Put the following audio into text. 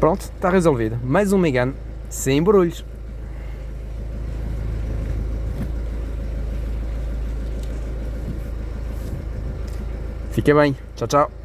Pronto, está resolvido. Mais um Megane sem barulhos. Fica bem. Tchau, tchau.